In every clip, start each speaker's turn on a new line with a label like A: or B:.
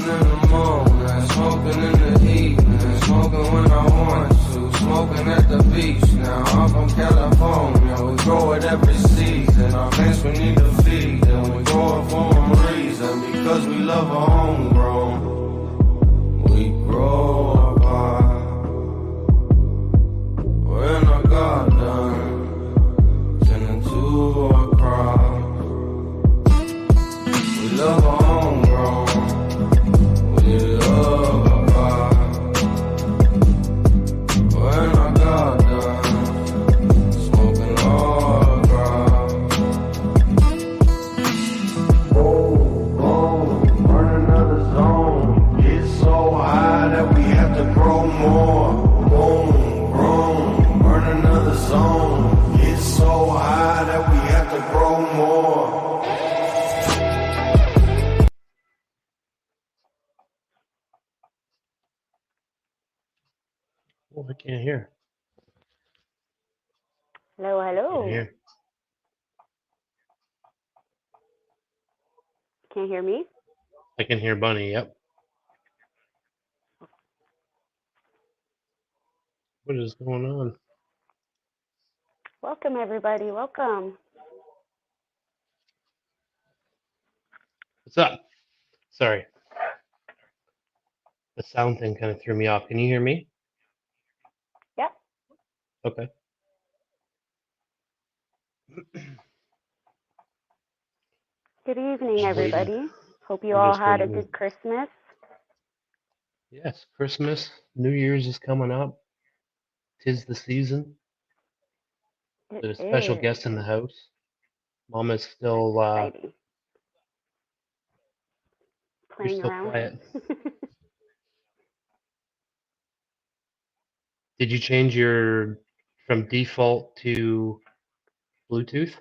A: in the morning, smoking in the evening, smoking when I want to, smoking at the beach. Now I'm from California, we grow it every season. Our plants we need to feed, and we grow it for a reason, because we love our homegrown. We grow our vibe, we're in our garden, tending to our crowd. We love our homegrown. We love our vibe. We're in our garden, smoking all our ground. Oh, burn another zone. It's so high that we have to grow more. Boom, burn another zone. It's so high that we have to grow more.
B: Oh, I can't hear.
C: Hello, hello.
B: Can't hear.
C: Can't hear me?
B: I can hear Bunny, yep. What is going on?
C: Welcome, everybody. Welcome.
B: What's up? Sorry. The sound thing kind of threw me off. Can you hear me?
C: Yep.
B: Okay.
C: Good evening,
B: Just
C: everybody.
B: waiting.
C: Hope you
B: I'm
C: all
B: just
C: had a
B: waiting.
C: good Christmas.
B: Yes, Christmas, New Year's is coming up. 'Tis the season.
C: It
B: There's a special
C: is
B: guest in the house. Mama's still,
C: exciting.
B: you're
C: Playing
B: still
C: around.
B: quiet. Did you change your from default to Bluetooth?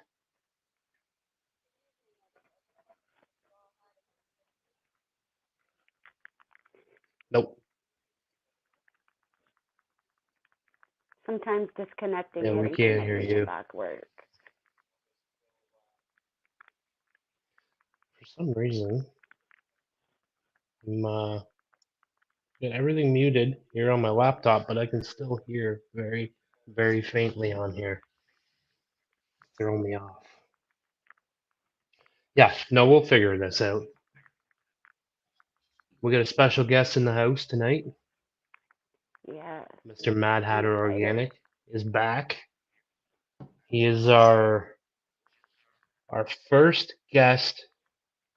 B: Nope.
C: Sometimes disconnecting
B: Yeah,
C: it
B: we
C: and
B: can't hear
C: connecting
B: you.
C: it back work.
B: For some reason, I'm got everything muted here on my laptop, but I can still hear very, very faintly on here. Throw me off. Yeah, no, we'll figure this out. We got a special guest in the house tonight.
C: Yes.
B: Mr. MadHatter
C: I'm excited.
B: Organic is back. He is our first guest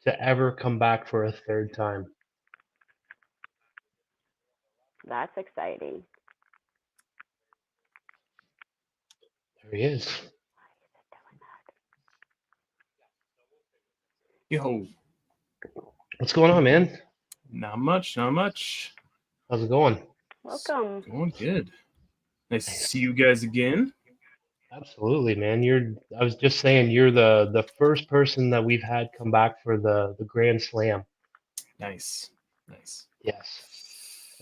B: to ever come back for a third time.
C: That's exciting.
B: There he is.
D: Yo,
B: What's going on, man?
D: not much, not much.
B: How's it going?
C: Welcome.
D: Going good. Nice to see you guys again.
B: Absolutely, man. I was just saying you're the first person that we've had come back for the Grand Slam.
D: Nice, nice.
B: Yes.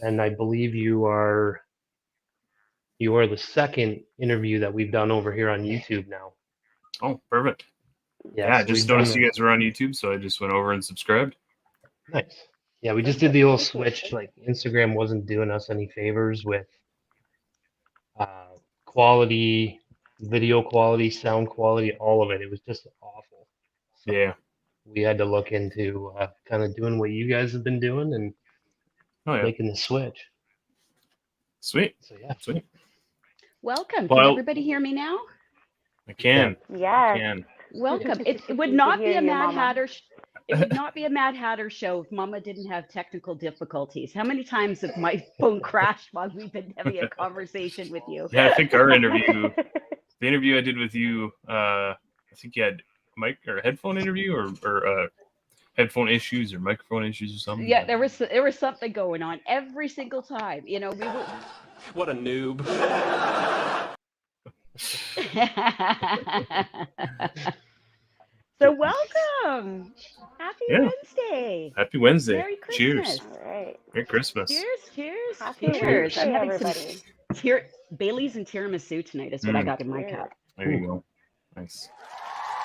B: And I believe you are the second interview that we've done over here on YouTube now.
D: Oh, perfect.
B: Yes,
D: Yeah, I just
B: we've done
D: noticed you
B: it.
D: guys were on YouTube, so I just went over and subscribed.
B: Nice. Yeah, we just did the old switch. Like Instagram wasn't doing us any favors with quality, video quality, sound quality, all of it. It was just awful. So
D: Yeah.
B: we had to look into kind of doing what you guys have been doing and
D: Oh yeah.
B: making the switch.
D: Sweet.
B: So yeah.
D: Sweet.
E: Welcome.
D: Well,
E: Can everybody hear me now?
D: I can.
C: Yes.
D: I can.
E: Welcome. It would
C: We
E: not
C: can
E: be
C: hear
E: a
C: you,
E: Mad
C: Mama.
E: Hatter. It would not be a Mad Hatter show if Mama didn't have technical difficulties. How many times have my phone crashed while we've been having a conversation with you?
D: Yeah, I think our interview, the interview I did with you, I think you had mic or a headphone interview or headphone issues or microphone issues or something.
E: Yeah, there was something going on every single time. You know, we were.
F: What a noob.
E: So welcome. Happy Wednesday.
D: Happy Wednesday.
E: Merry Christmas.
D: Cheers.
C: All right.
D: Merry Christmas.
E: Cheers, cheers,
C: Happy
E: cheers.
C: Wednesday,
E: I'm having
C: everybody.
E: some Bailey's and tiramisu tonight is what I got in my cup.
D: There you go. Nice.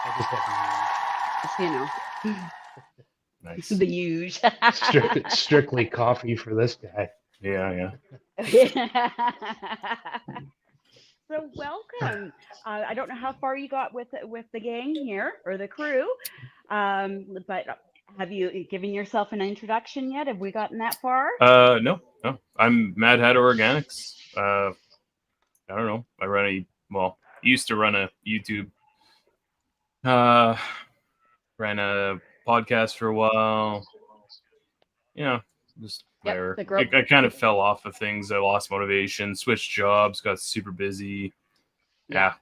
B: I just got
E: You know.
D: Nice.
E: The huge.
B: Strictly coffee for this guy.
D: Yeah.
E: So welcome. I don't know how far you got with the gang here or the crew, but have you given yourself an introduction yet? Have we gotten that far?
D: No. I'm MadHatter Organics. I don't know. I used to run a YouTube. Ran a podcast for a while. Just whatever.
E: the growth.
D: I kind of fell off of things. I lost motivation, switched jobs, got super busy. Yeah.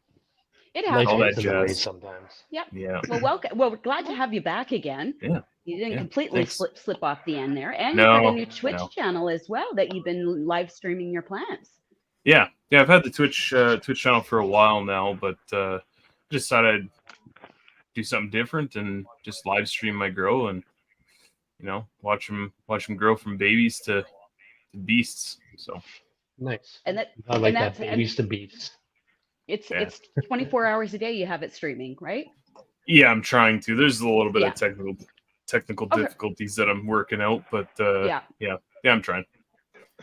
E: It
B: Life
E: happens.
D: that
B: gets in the way
D: jazz.
B: sometimes.
E: Yep.
D: Yeah.
E: Well, welcome. Well, we're glad to have you back again.
D: Yeah.
E: You didn't
D: Yeah,
E: completely
D: thanks.
E: slip off the end there, and
D: No,
E: you've got a new Twitch
D: no.
E: channel as well that you've been live streaming your plants.
D: Yeah. I've had the Twitch channel for a while now, but just thought I'd do something different and just live stream my grow and watch them grow from babies to beasts. So
B: Nice.
E: And that
B: I like that.
E: that's
B: Babies to beasts.
E: it's
D: Yeah.
E: it's 24 hours a day you have it streaming, right?
D: yeah, I'm trying to. There's a little bit
E: Yeah.
D: of technical
E: Okay.
D: difficulties that I'm working out, but
E: Yeah.
D: I'm trying.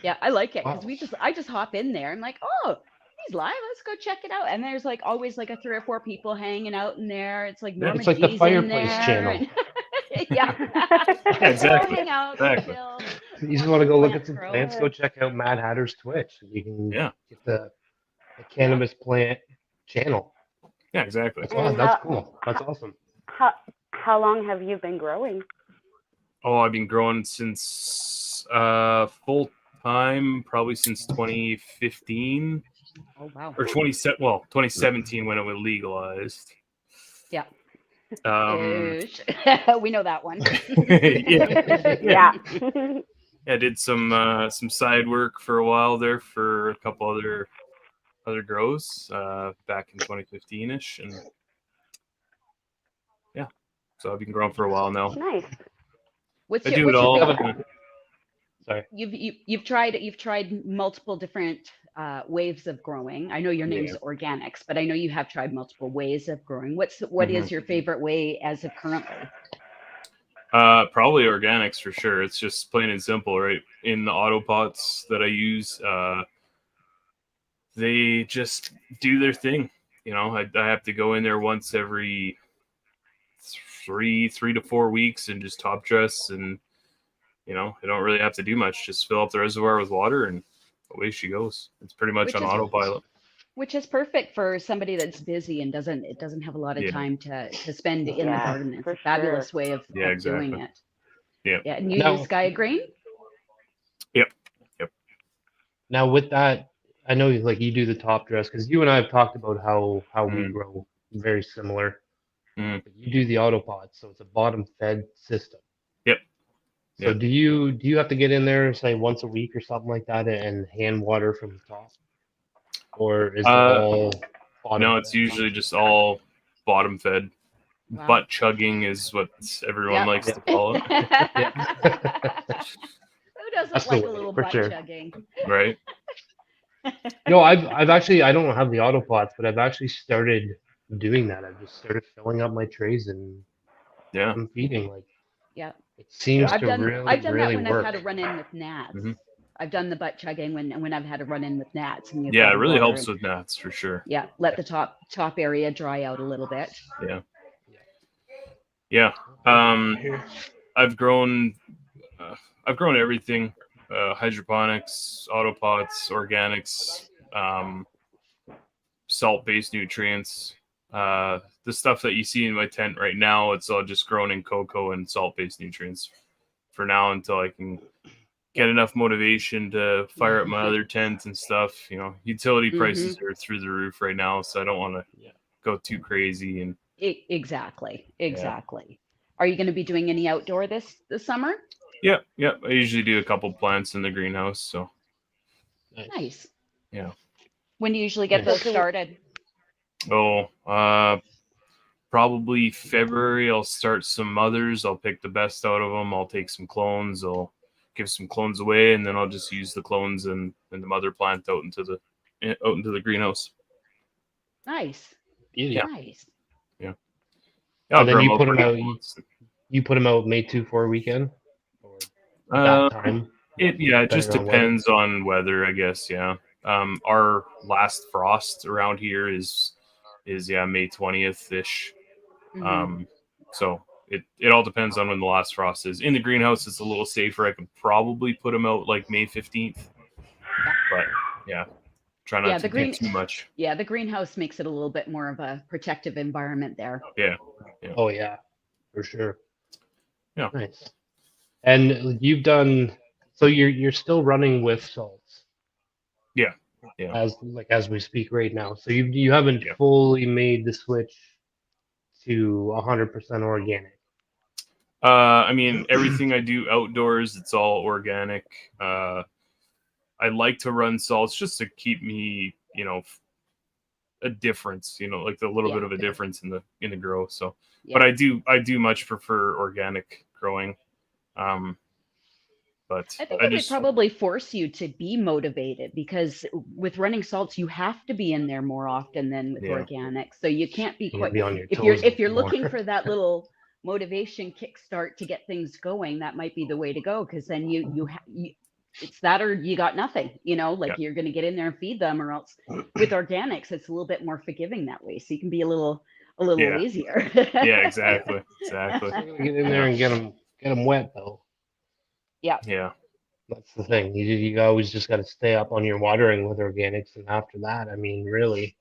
E: Yeah, I like it because
B: Wow.
E: I just hop in there. I'm like, oh, he's live. Let's go check it out. And there's like always like a 3 or 4 people hanging out in there. It's like
D: Yeah.
E: Norma
B: It's like the
E: G's in
B: fireplace
E: there.
B: channel.
E: and- yeah.
D: Yeah, exactly.
E: Go hang out, go
D: Exactly.
E: chill.
B: You just want to go look at
E: Plants
B: some
E: grow.
B: plants, go check out MadHatter's Twitch. You can
D: Yeah.
B: get the cannabis plant channel.
D: Yeah, exactly.
B: Wow,
C: And
B: that's cool. That's awesome.
C: how long have you been growing?
D: Oh, I've been growing since full time, probably since 2015
E: Oh wow.
D: or 2017 when it was legalized.
E: Yeah.
D: Um,
E: We know that one.
D: yeah.
C: Yeah.
D: I did some side work for a while there for a couple other grows back in 2015ish, and yeah, so I've been growing for a while now.
C: Nice.
E: What's
D: I
E: your,
D: do it
E: what's your
D: all.
E: favorite-
B: Sorry.
E: You've tried multiple different waves of growing. I know your name's organics, but I know you have tried multiple ways of growing. What is your favorite way as of currently?
D: Probably organics for sure. It's just plain and simple, right? In the auto pots that I use, they just do their thing. I have to go in there once every 3 to 4 weeks and just top dress, and I don't really have to do much. Just fill up the reservoir with water and away she goes. It's pretty much on autopilot.
E: Which is perfect for somebody that's busy and doesn't have a lot of time to spend in the
C: Yeah,
E: garden. It's
C: for
E: a fabulous way of
D: Yeah, exactly.
E: doing it.
D: Yeah.
E: Yeah, and you
B: Now-
E: use Gaia Green?
B: Now with that, I know like you do the top dress because you and I have talked about how we
D: Mm.
B: grow very similar.
D: Mm.
B: But you do the autopod, so it's a bottom fed system.
D: Yep.
B: So
D: Yep.
B: do you have to get in there say once a week or something like that and hand water from the top, or is it all bottom
D: No, it's
B: fed?
D: usually just all bottom fed.
E: Wow.
D: Butt chugging is what everyone
E: Yeah.
D: likes to call it,
E: Who doesn't
B: That's the
E: like a
B: way,
E: little
B: for
E: butt
B: sure.
E: chugging?
D: right?
B: No, I've actually I don't have the autopods, but I've actually started doing that. I've just started filling up my trays and
D: Yeah.
B: I'm feeding. Like
E: Yeah.
B: it seems
E: I've
B: to
E: done
B: really
E: that
B: really
E: when
B: work.
E: I've had to run in with gnats.
D: Mhm.
E: I've done the butt chugging when I've had to run in with gnats. And you've
D: Yeah,
E: got
D: it really
E: water
D: helps
E: and-
D: with gnats for sure.
E: Yeah, let the top area dry out a little bit.
D: Yeah. I've grown everything: hydroponics, autopots, organics, salt-based nutrients. The stuff that you see in my tent right now, it's all just grown in cocoa and salt-based nutrients for now until I can get enough motivation to fire up my other tent and stuff. Utility prices are through the roof right now, so I don't want to go too crazy. And
E: Exactly. Are you going to be doing any outdoor this summer?
D: yeah, I usually do a couple plants in the greenhouse. So
E: Nice.
D: Yeah.
E: When do you usually get
B: Nice.
E: those started?
D: Probably February. I'll start some mothers. I'll pick the best out of them. I'll take some clones. I'll give some clones away, and then I'll just use the clones and the mother plant out into the greenhouse.
E: Nice.
B: Yeah.
E: Nice.
D: I'll
B: And then
D: grow
B: you
D: them
B: put 'em
D: pretty
B: out-
D: close.
B: you put them out May 2-4 weekend or
D: Uh,
B: that time?
D: it just
B: depending on weather?
D: depends on weather, I guess. Yeah. Our last frost around here is May 20th ish.
E: Mhm.
D: So it all depends on when the last frost is. In the greenhouse, it's a little safer. I could probably put them out like May 15th, but yeah, try
E: Yeah,
D: not to do too much.
E: Yeah, the greenhouse makes it a little bit more of a protective environment there.
D: Yeah.
B: Oh yeah, for sure.
D: Yeah.
B: Nice. And you've done so you're still running with salts
D: Yeah.
B: as we speak right now. So you haven't
D: Yeah.
B: fully made the switch to 100% organic.
D: I mean, everything I do outdoors, it's all organic. I like to run salts just to keep me, a difference, like a little
E: Yeah.
D: bit of a difference in the grow. So,
E: Yeah.
D: but I do much prefer organic growing. But
E: I think
D: I
E: it would
D: just
E: probably force you to be motivated because with running salts, you have to be in there more often than with
D: Yeah.
E: organic. So you can't be
B: You
E: quite
B: be on your
E: if
B: toes
E: you're
B: more.
E: looking for that little motivation kickstart to get things going, that might be the way to go because then you it's that or you got nothing, like you're going to get in there and feed them or else with organics it's a little bit more forgiving that way. So you can be a little
D: Yeah.
E: lazier.
D: Yeah, exactly.
B: Still gotta get in there and get them wet though.
D: Yeah.
B: That's the thing. You always just got to stay up on your watering with organics, and after that, I mean, really,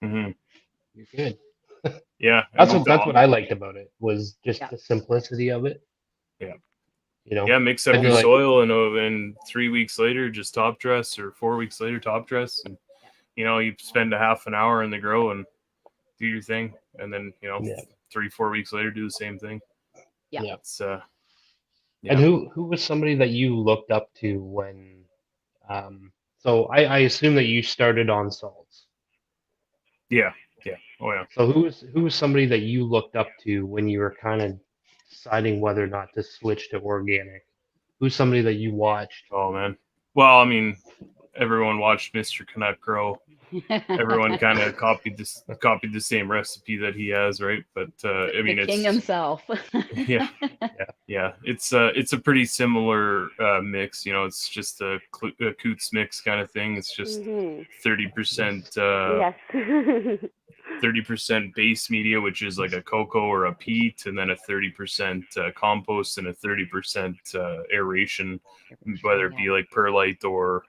D: hmm
B: you're good.
D: Yeah.
B: That's what I liked about it was just
E: Yeah.
B: the simplicity of it.
D: Yeah.
B: Yeah,
D: Mix up
B: And
D: your
B: you're like-
D: soil and 3 weeks later just top dress or 4 weeks later top dress and you spend a half an hour in the grow and do your thing and then 3-4 weeks later do the same thing.
E: Yeah.
D: It's
B: And who was somebody that you looked up to when? So I assume that you started on salts.
D: yeah. Oh yeah.
B: So who was somebody that you looked up to when you were kind of deciding whether or not to switch to organic? Who's somebody that you watched?
D: Oh man. Well, I mean, everyone watched Mr. Canuck grow. Everyone kind of copied the same recipe that he has, right? But I mean,
E: the king
D: it's
E: himself.
D: yeah. It's a pretty similar mix. It's just a Coots mix kind of thing. It's just 30%
C: Yes.
D: 30% base media, which is like a cocoa or a peat, and then a 30% compost and a 30% aeration, whether it be like perlite or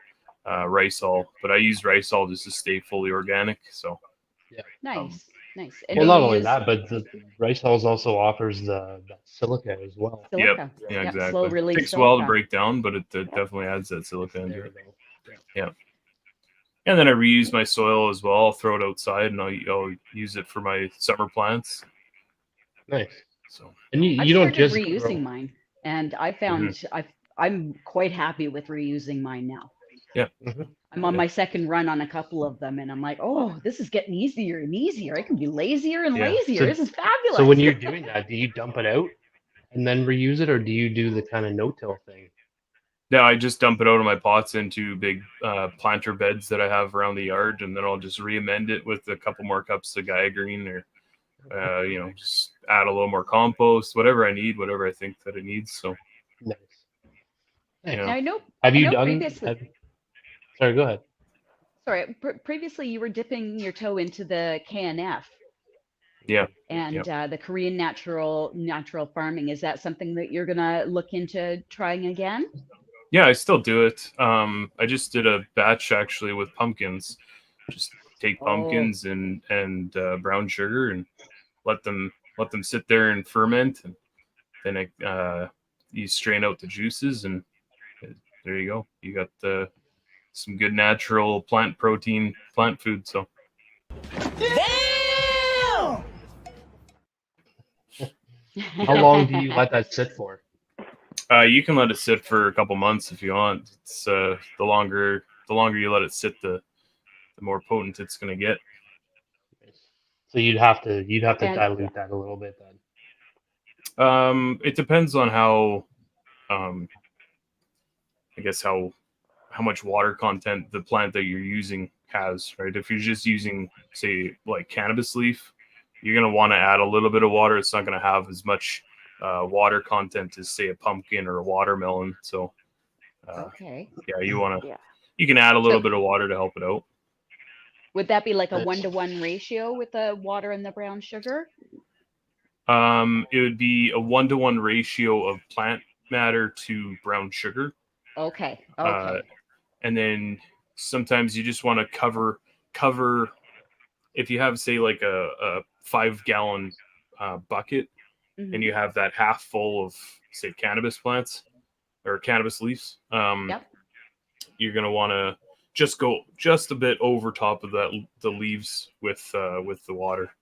D: ricol. But I use ricol just to stay fully organic. So
E: Nice. And
B: Well,
E: do
B: not
E: you
B: only
E: use
B: that, but the rice hulls also offers that silica as well.
E: silica?
D: yeah, exactly.
E: Slow release
D: Takes a while to
E: silica.
D: break down, but it definitely adds that silica into
B: There
D: it.
B: you go.
D: Yeah. And then I reuse my soil as well. I'll throw it outside and I'll use it for my summer plants.
B: Nice.
D: So
B: And
E: I've
B: you don't
E: started
B: just
E: reusing
B: grow.
E: mine, and I found I'm quite happy with reusing mine now.
D: Yeah.
E: I'm on my second run on a couple of them, and I'm like, oh, this is getting easier and easier. I can be lazier and
D: Yeah.
E: lazier.
B: So-
E: This is fabulous.
B: So when you're doing that, do you dump it out and then reuse it, or do you do the kind of no-till thing?
D: yeah, I just dump it out of my pots into big planter beds that I have around the yard, and then I'll just re-amend it with a couple more cups of Gaia Green or just add a little more compost, whatever I need, whatever I think that it needs. So
B: Nice.
E: Now, I know.
B: Have you
E: know
B: done?
E: previously?
B: Sorry, go ahead.
E: Sorry, previously you were dipping your toe into the KNF.
D: Yeah.
E: And the Korean natural farming. Is that something that you're gonna look into trying again?
D: Yeah, I still do it. I just did a batch actually with pumpkins. Just take pumpkins and brown sugar and let them sit there and ferment, and then you strain out the juices, and there you go. You got some good natural plant protein, plant food. So
B: How long do you let that sit for?
D: you can let it sit for a couple months if you want. It's the longer you let it sit, the more potent it's going to get.
B: So you'd have to dilute that a little bit then.
D: It depends on how, I guess how much water content the plant that you're using has, right? If you're just using, say, like cannabis leaf, you're going to want to add a little bit of water. It's not going to have as much water content as say a pumpkin or a watermelon. So
E: Okay.
D: yeah,
C: Yeah.
D: you can add a little
E: So-
D: bit of water to help it out.
E: Would that be like a
B: Nice.
E: 1-to-1 ratio with the water and the brown sugar?
D: It would be a 1-to-1 ratio of plant matter to brown sugar.
E: Okay.
D: And then sometimes you just want to cover if you have say like a 5-gallon bucket
E: Mhm.
D: and you have that half full of say cannabis plants or cannabis leaves.
E: Yep.
D: You're gonna want to just go just a bit over top of the leaves with the water.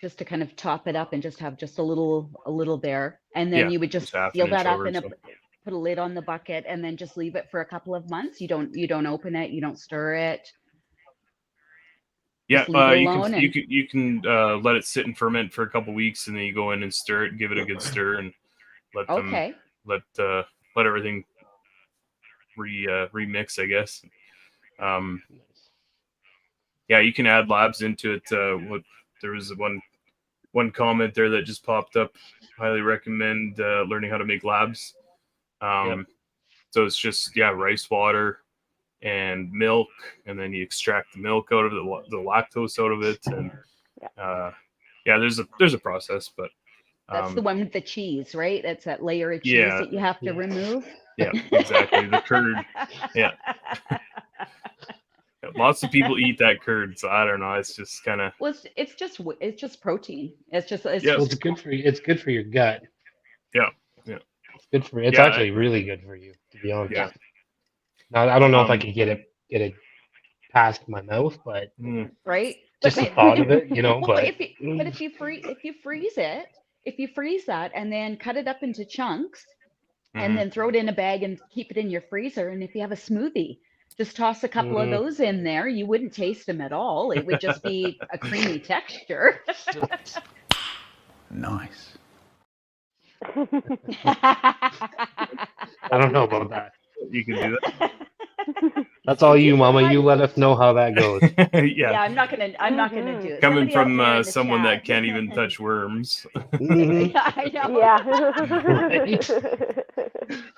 E: Just to kind of top it up and just have just a little there, and then
D: Yeah,
E: you would just
D: just half
E: seal
D: an inch
E: that up
D: over,
E: in a
D: so.
E: put a lid on the bucket, and then just leave it for a couple of months. You don't open it, you don't stir it.
D: Yeah,
E: Just leave it
D: you
E: alone
D: can let it sit and ferment for a couple weeks, and then you go in and stir it, give it a good stir, and let
E: Okay.
D: let everything remix, I guess. Yeah, you can add labs into it. There was one comment there that just popped up. Highly recommend learning how to make labs. So it's just rice water and milk, and then you extract the milk out of the lactose out of it, and there's a process, but
E: That's the one with the cheese, right? That's that layer of cheese
D: Yeah.
E: that you have to remove.
D: yeah, exactly, the curd. Yeah. Lots of people eat that curd, so I don't know. It's just kind of
E: Well, it's just protein. It's
D: Yeah.
B: Well,
E: just
B: it's good for you. It's good for your gut.
D: Yeah.
B: It's good for. It's
D: Yeah,
B: actually really good for you, to be honest.
D: Yeah.
B: Now, I don't know if I
D: Um,
B: could get it past my mouth, but
E: right.
B: just the thought of it,
E: Well,
B: But
E: if you freeze it, if you freeze that and then cut it up into chunks and
D: mhm.
E: then throw it in a bag and keep it in your freezer, and if you have a smoothie, just toss a couple of
B: Mhm.
E: those in there. You wouldn't taste them at all. It would just be a creamy texture.
F: Nice.
B: I don't know about that.
D: You can do that.
B: That's all you, Mama. You let us know how that goes.
E: Yeah, I'm not gonna do it.
D: Coming
E: Somebody out
D: from
E: there in the
D: someone that
E: chat.
D: can't even touch worms.
B: Mhm.
E: Yeah, I know.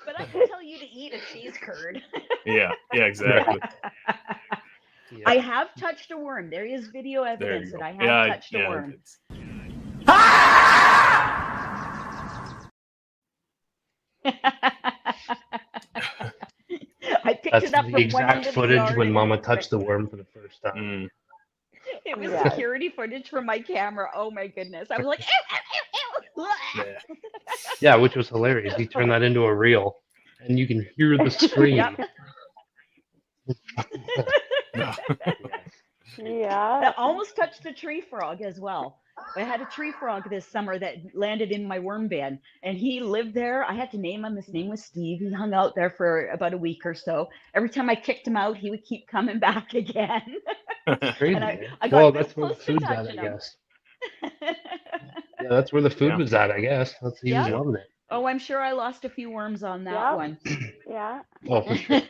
E: But I can tell you to eat a cheese curd.
D: Yeah, exactly.
B: Yeah.
E: I have touched a worm. There is video
D: There
E: evidence
D: you
E: that
D: go.
E: I have touched a worm.
D: it's-
E: I picked
B: That's
E: it up
B: the
E: from one
B: exact
E: end of the
B: footage
E: yard
B: when
E: and
B: Mama touched the worm for the first time.
D: mm.
E: it was
C: Yeah.
E: security footage from my camera. Oh my goodness. I was like, ew, ew, ew, ew.
D: Yeah.
B: Yeah, which was hilarious. He turned that into a reel, and you can hear the scream.
E: Yep.
D: No.
C: Yeah.
E: That almost touched a tree frog as well. I had a tree frog this summer that landed in my worm bin, and he lived there. I had to name him. His name was Steve. He hung out there for about a week or so. Every time I kicked him out, he would keep coming back again.
B: Crazy,
E: And
B: man.
E: I got
B: Well,
E: this
B: that's where the
E: close to
B: food's at, I
E: touching him.
B: guess. Yeah, that's where the food
D: Yeah.
B: was at, I guess. He was
E: Yeah.
B: loving it.
E: Oh, I'm sure I lost a few worms on that
C: Yeah.
E: one.
C: Yeah.
B: Oh, for sure.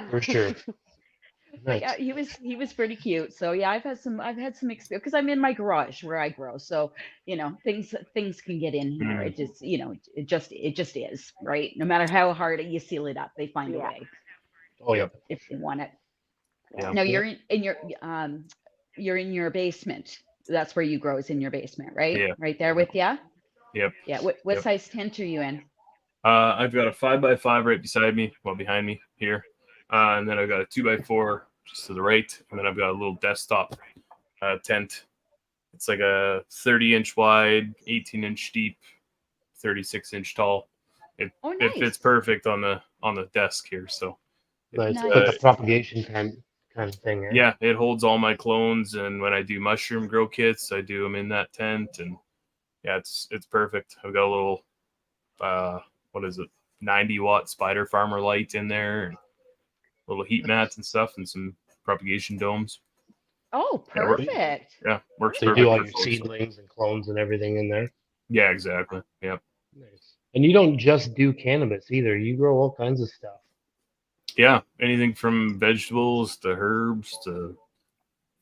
B: For sure.
E: But
B: Nice.
E: yeah, he was pretty cute. So yeah, I've had some experience because I'm in my garage where I grow. So things can get in here.
D: Mm.
E: It just it just is, right? No matter how hard you seal it up, they find a
C: Yeah.
E: way
B: Oh, yeah.
E: if they want it.
D: Yeah.
E: Now you're you're in your basement. That's where you grow, is in your basement, right?
D: Yeah.
E: Right there with ya.
D: Yep.
E: Yeah. What
D: Yep.
E: size tent are you in?
D: I've got a 5x5 right beside me, behind me here, and then I've got a 2x4 just to the right, and then I've got a little desktop tent. It's like a 30-inch wide, 18-inch deep, 36-inch tall. It fits perfect on the desk here. So
B: Nice.
E: Nice.
B: Like a propagation kind of thing, eh?
D: yeah, it holds all my clones, and when I do mushroom grow kits, I do them in that tent, and yeah, it's perfect. I've got a little 90-watt spider farmer light in there, and little heat mats and stuff, and some propagation domes.
E: Oh,
B: Yeah, we're-
E: perfect.
D: Yeah, works
B: So you
D: perfect.
B: do all
D: for
B: your
D: folks.
B: seedlings and clones and everything in there.
D: Yeah, exactly. Yeah.
B: Nice. And you don't just do cannabis either. You grow all kinds of stuff.
D: Yeah, anything from vegetables to herbs to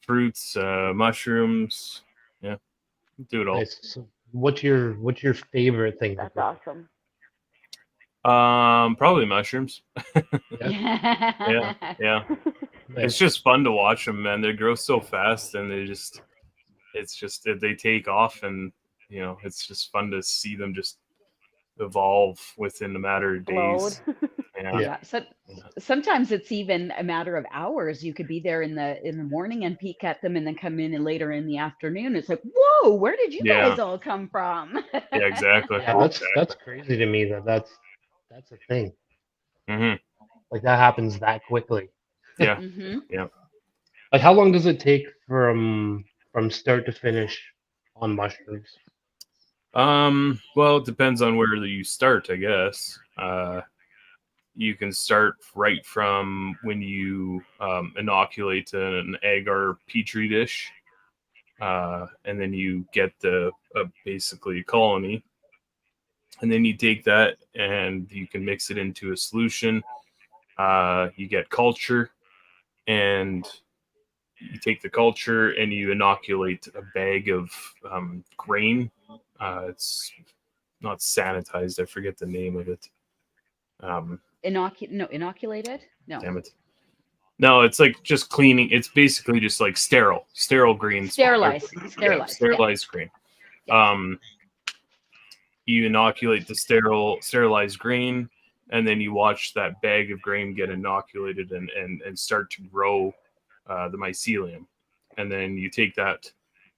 D: fruits, mushrooms. Yeah, do it all.
B: Nice. So what's your favorite thing to
C: That's
B: grow?
C: awesome.
D: Probably mushrooms.
B: Yeah.
D: Yeah. It's just fun to watch them, man. They grow so fast, and they take off, and it's just fun to see them just evolve within a matter of
C: Explode.
D: days. Yeah.
B: Yeah.
E: Yeah. So sometimes it's even a matter of hours. You could be there in the morning and peek at them, and then come in and later in the afternoon. It's like, whoa, where did you
D: Yeah.
E: guys all come from?
D: Yeah, exactly.
B: Yeah, that's crazy to me that's a thing.
D: Hmm.
B: Like that happens that quickly.
D: Yeah.
E: Hmm.
D: Yeah.
B: Like how long does it take from start to finish on mushrooms?
D: Well, it depends on where you start, I guess. You can start right from when you inoculate an egg or petri dish, and then you get basically a colony, and then you take that and you can mix it into a solution. You get culture, and you take the culture and you inoculate a bag of grain. It's not sanitized. I forget the name of it.
E: Inoculated? No.
D: Damn it. No, it's like just cleaning. It's basically just like sterile green.
E: Sterilized.
D: Yeah,
E: Sterilized.
D: sterilized green. You inoculate the sterilized grain, and then you watch that bag of grain get inoculated and start to grow the mycelium. And then you take that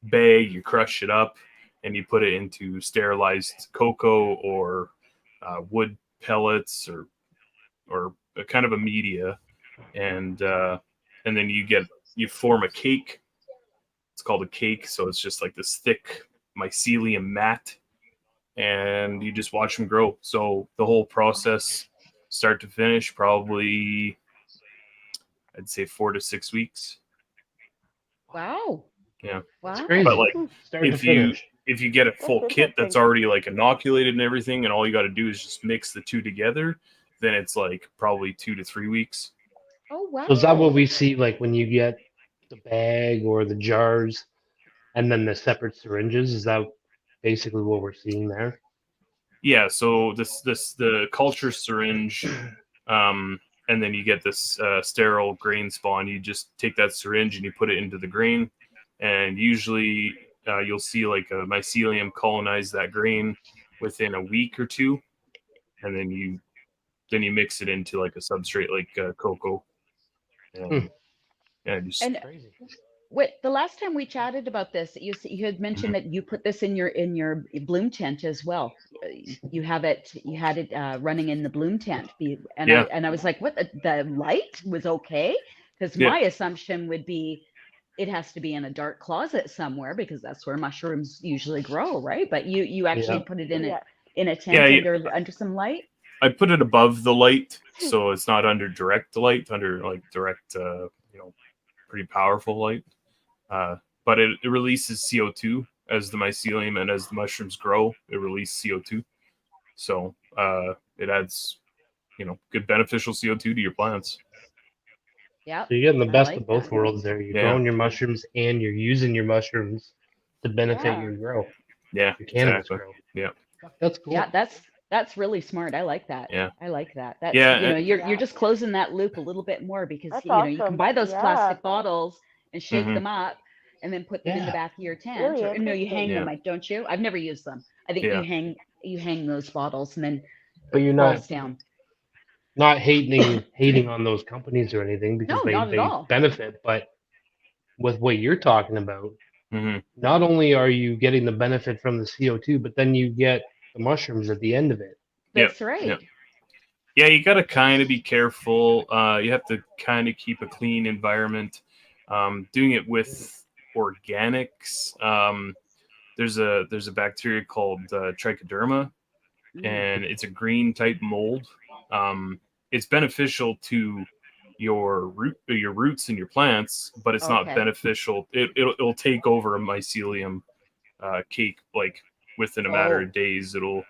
D: bag, you crush it up, and you put it into sterilized cocoa or wood pellets or a kind of a media, and then you form a cake. It's called a cake, so it's just like this thick mycelium mat, and you just watch them grow. So the whole process, start to finish, probably I'd say 4 to 6 weeks.
E: Wow.
D: Yeah.
B: That's
E: Wow.
B: crazy.
D: But like
B: Start to
D: if you
B: finish.
D: get a full
C: That's
D: kit that's
C: interesting.
D: already like inoculated and everything, and all you got to do is just mix the two together, then it's like probably 2 to 3 weeks.
E: Oh, wow.
B: So is that what we see like when you get the bag or the jars and then the separate syringes? Is that basically what we're seeing there?
D: Yeah, so the culture syringe, and then you get this sterile grain spawn. You just take that syringe and you put it into the grain, and usually you'll see like a mycelium colonize that grain within a week or two, and then you mix it into like a substrate like cocoa, and just
E: And
B: Crazy.
E: wait, the last time we chatted about this, you had mentioned that you put this in your bloom tent as well. You had it running in the bloom tent. And
D: Yeah.
E: I was like, what? The light was okay? Because
D: Yeah.
E: my assumption would be it has to be in a dark closet somewhere because that's where mushrooms usually grow, right? But you actually put it
C: Yeah.
E: in a tent
D: Yeah,
E: under some light.
D: I put it above the light, so it's not under direct light, under like direct, pretty powerful light. But it releases CO2 as the mycelium and as the mushrooms grow. It releases CO2, so it adds, good beneficial CO2 to your plants.
E: Yeah.
B: So you're getting the
E: I
B: best
E: like
B: of both
E: that.
B: worlds there. You're
D: Yeah.
B: growing your mushrooms and you're using your mushrooms to benefit
C: Yeah.
B: your grow.
D: Yeah,
B: Your cannabis
D: exactly.
B: grow.
D: Yeah,
B: That's cool.
E: Yeah, that's really smart. I like that.
D: Yeah.
E: I like that. That's
D: Yeah,
E: you're just closing that loop a little bit more because
C: That's
E: you can
C: awesome.
E: buy those
C: Yeah.
E: plastic bottles and shake
D: Mhm.
E: them up and then put them in the
B: Yeah.
E: back of your tent.
C: Really
E: Or no, you
C: interesting.
E: hang them,
D: Yeah.
E: like, don't you? I've never used them. I think
D: Yeah.
E: you hang those bottles and then
B: But you're
E: it
B: not
E: rolls down.
B: hating on those companies or anything because
E: No, not at
B: they
E: all.
B: benefit, but with what you're talking about,
D: Hmm.
B: not only are you getting the benefit from the CO2, but then you get the mushrooms at the end of it.
E: That's right.
D: Yeah, you got to kind of be careful. You have to kind of keep a clean environment. Doing it with organics, there's a bacteria called trichoderma, and it's a green type mold. It's beneficial to your roots and your plants, but it's not
E: Okay.
D: beneficial. It'll take over a mycelium cake like within a matter of days. It'll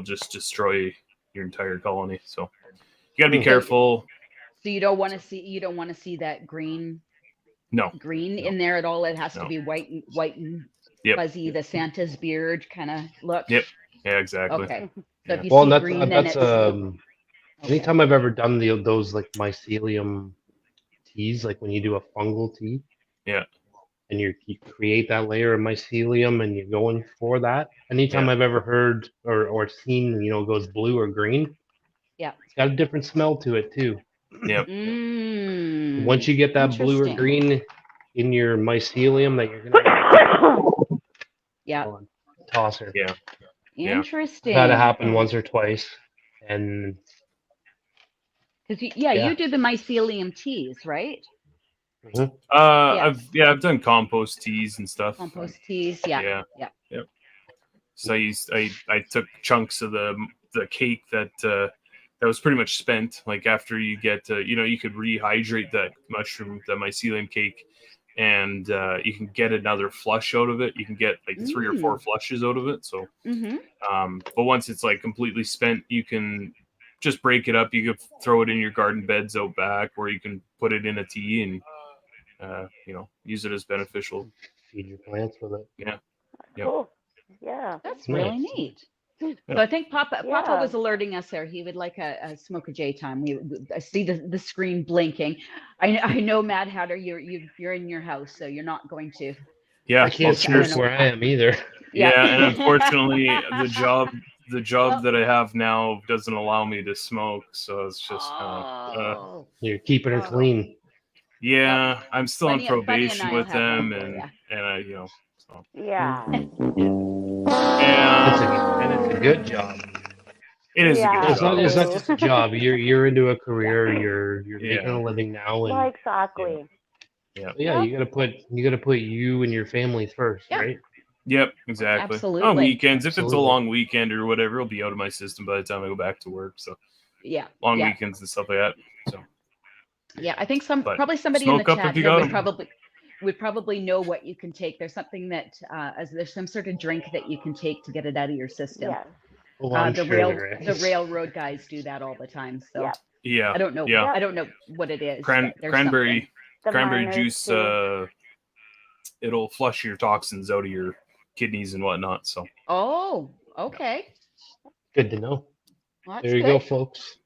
D: just destroy your entire colony. So you got to be careful.
E: So you don't want to see that green
D: No,
E: in there at all. It has to
D: No.
E: be white and
D: Yep.
E: fuzzy, the Santa's beard kind of look.
D: Yep. Yeah, exactly.
E: Okay. So
D: Yeah.
E: if you
B: Well,
E: see
B: and
E: green, then
B: that's
E: it's okay.
B: anytime I've ever done those like mycelium teas, like when you do a fungal tea,
D: Yeah.
B: and you create that layer of mycelium and you're going for that. Anytime
D: Yeah.
B: I've ever heard or seen, it goes blue or green,
E: Yeah.
B: it's got a different smell to it too.
D: Yep.
B: Once you get that blue or
E: Interesting.
B: green in your mycelium that you're gonna
E: Yeah.
B: hold on, toss her.
D: Yeah. Yeah.
E: Interesting.
B: I've had it happen once or twice, and
E: Because
B: Yeah.
E: you do the mycelium teas, right?
B: mhm.
D: I've done compost teas and stuff.
E: Compost teas. Yeah.
D: Yeah.
E: Yeah.
D: Yep. So I took chunks of the cake that was pretty much spent. Like after you get you could rehydrate that mushroom, the mycelium cake, and you can get another flush out of it. You can get like 3 or 4 flushes out of it. So, but once it's like completely spent, you can just break it up. You could throw it in your garden beds out back, or you can put it in a tea and use it as beneficial.
B: Feed your plants with it.
D: Yeah. Yep.
C: Cool. Yeah.
E: That's
B: Nice.
E: really neat.
D: Yeah.
E: So I think Papa
C: Yeah.
E: was alerting us there. He would like a smoke a J time. I see the screen blinking. I know MadHatter, you're in your house, so you're not going to.
D: Yeah.
B: I can't
E: I don't
B: smoke
E: know.
B: where I am either.
D: Yeah, and unfortunately, the job
E: Well-
D: that I have now doesn't allow me to smoke, so it's just
E: Oh.
B: You're keeping her
E: Oh.
B: clean.
D: yeah. I'm still on
E: Bunny and
D: probation
E: I will
D: with
E: have one
D: them,
E: for
D: and
E: ya.
D: and I so
C: Yeah.
B: And it's a good job.
D: it is
C: Yeah.
D: a good
B: It's not.
D: job.
B: It's not just a job. You're into a career. You're
D: Yeah.
B: making a living now, and
C: Well, exactly.
B: yeah, you gotta put you and your family first,
E: Yeah.
B: right?
D: Yep, exactly.
E: Absolutely.
D: On weekends, if it's a
B: Absolutely.
D: long weekend or whatever, it'll be out of my system by the time I go back to work. So
E: Yeah.
D: long
E: yeah.
D: weekends and stuff like that. So
E: Yeah, I think
D: But
E: probably somebody in the
D: smoke up
E: chat
D: if you
E: here
D: got
E: would
D: 'em.
E: probably know what you can take. There's something that as there's some sort of drink that you can take to get it out of your system.
C: Yes.
B: Well, I'm
E: The
B: sure there
E: the
B: is.
E: railroad guys do that all the time. So
C: Yeah.
D: yeah,
E: I don't know.
D: Yeah.
E: I don't know what it is. but there's
D: cranberry
C: The
D: cranberry
C: miners,
D: juice.
C: too.
D: It'll flush your toxins out of your kidneys and whatnot. So
E: something. Oh, okay.
B: Good to know.
E: Well, that's
B: There you
E: good.
B: go, folks.